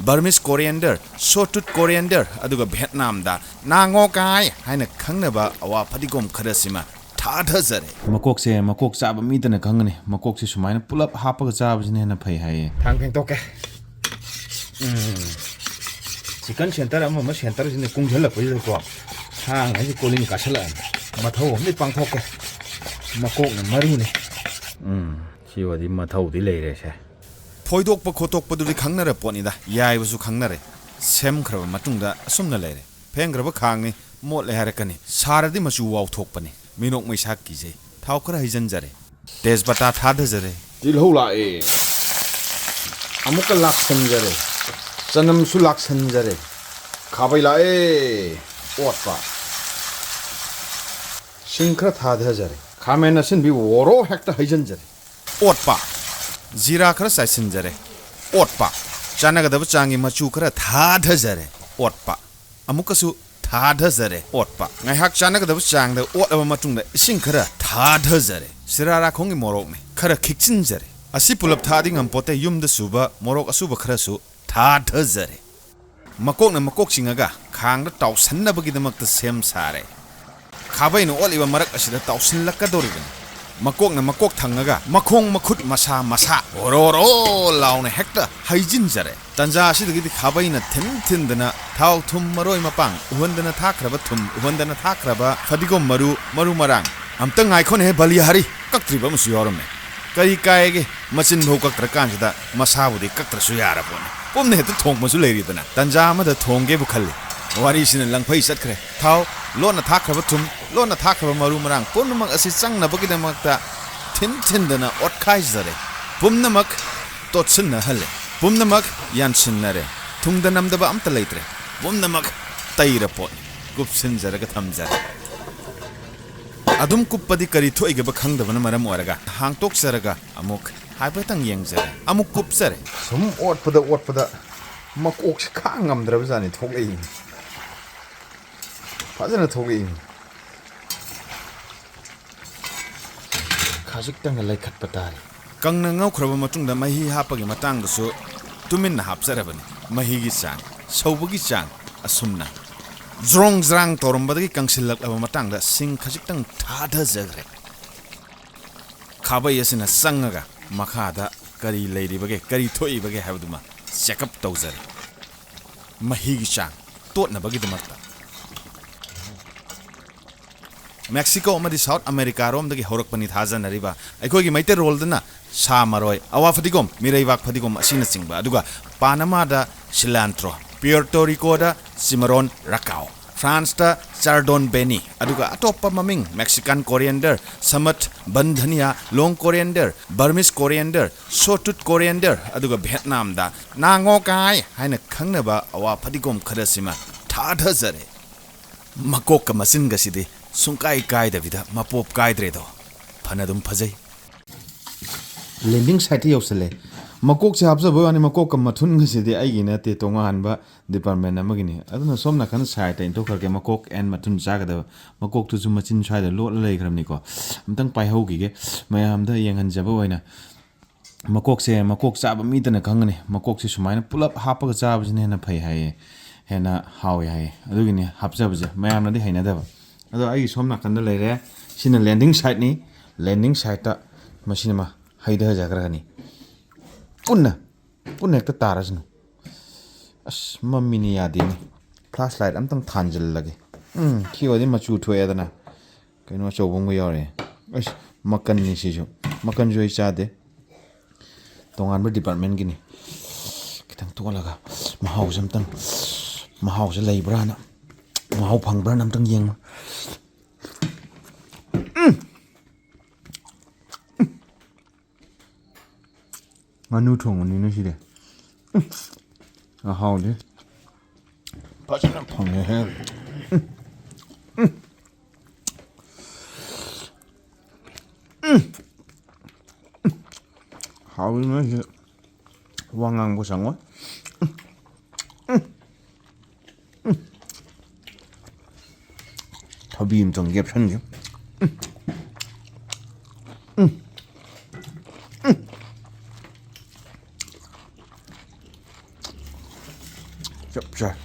Burmese coriander, sawtooth coriander, aduga Vietnam da nangokai haina khangnaba awa padigom kharasima thadhazare. Makok se makok chaba mi dana khangani makok se sumaina pulap hapaga chaba jine na phai haye thang pheng toke chicken center ama center jine kungjhala poi ko hang ai kolin kasala mathau mi pang thoke makok na maru ne si wadi mathau di leire se Poidokpa khotokpaduri khangnara ponida yaibasu khangnare sem khraba matungda asumna leire phengraba khangni mot le harakani saradi machu waw thokpani minok maisak kije thau khara hijanjare tezbata thadhajare tilhou la e amuka laksan jare sanam su laksan jare khabai la e otpa singkhra thadhajare khamena sin bi woro hekta hijanjare otpa Zira khara saisinjare otpa chanagadaba changi machu khara thadhajare otpa amukasu thadhajare otpa ngaihak chanagadaba changda otaba matungda ising khara thadhajare sirara khongi morok ne khara khikchinjare asi pulap thadi ngampote yumda suba morok asuba khara su thadhajare makok na makok singaga khangda tawsannabagi damakta sem sare khabai no oliba marak asida tawsinlakadorigan Makok na makok thangaga makhong makhut masa masa ororo launa hekta haijin jare tanja asidagi khabai na thin dana thau thum maroi mapang uhondana thakraba thum uhondana thakraba fadigom maru marang amta ngai khone he bali hari kaktriba musu yorome kai kaige machin bhau kaktra kanjida masa budi kaktra su yara pone pomne he thong masu leiri dana tanja ma da thongge bu khalli wari sin langphai satkre thau lona thakraba thum lona thakraba maru marang pomnamak asi changnabagi damakta thin dana otkhai jare pomnamak totsinna halle pomnamak yansinnare thungda namdaba amta leitre pomnamak taira pot gupsin jaraga thamjare adum kuppadi kari thoige ba khangdabana maram oraga hangtok saraga amuk haibetang yengjare amuk kupsare sum otpada makok khangam drabjani thoklei fazana thoklei khajik lai khat patari kangna ngau khraba matungda mahi hapagi matang dasu tumin na hapsarabani mahi gi chang saubagi chang asumna zrong zrang torumbadagi kangsilak aba matangda sing khajik thadha jagre khabai asina sangaga makhada kari leiribage kari thoibage habduma checkup tawzare mahi gi chang totnabagi damakta Mexico amadi South America rom dagi horak pani thajan ariba aikoi gi maite rol dana sa maroi awa fadigom miraiwak fadigom asina singba aduga Panama da cilantro Puerto Rico da cimarron rakau France da chardon beni aduga atoppa maming Mexican coriander samat bandhania long coriander Burmese coriander sawtooth coriander aduga Vietnam da nangokai haina khangnaba awa fadigom kharasima thadhajare makok ka masin gasidi Sungkai kai Davida mapop kai dredo phanadum phajai landing site yausale makok se habza bo ani makok kam mathun ngase de aigi na te tonga hanba department amagini aduna somna khan site into kharke makok and mathun jaga da makok tu zum machin chai da lo lei khramni ko amtang pai ho gi ge mayam da yeng han jaba waina makok se makok chaba mi dana khangani makok se sumaina pulap hapaga chaba jine na phai haye hena hawi haye adugini hapja baje mayam na de haina da ado ai somna kanda leire sina landing site ta machine ma haida jagrani punna ekta tarajnu as mammi ni yadini flashlight amtang thanjil lage khiwadi machu thoya dana kaino chobong go yore as makan ni sijo makan joi chade tongan ba department gini kitang to laga mahau samtang mahau se leibra na mahau phangbra namtang yeng Nganu thongni no side how de pachana phangye he how no he wangang bo sangwa thabim tong gep san ge ꯆꯞ ꯆꯥꯔꯦ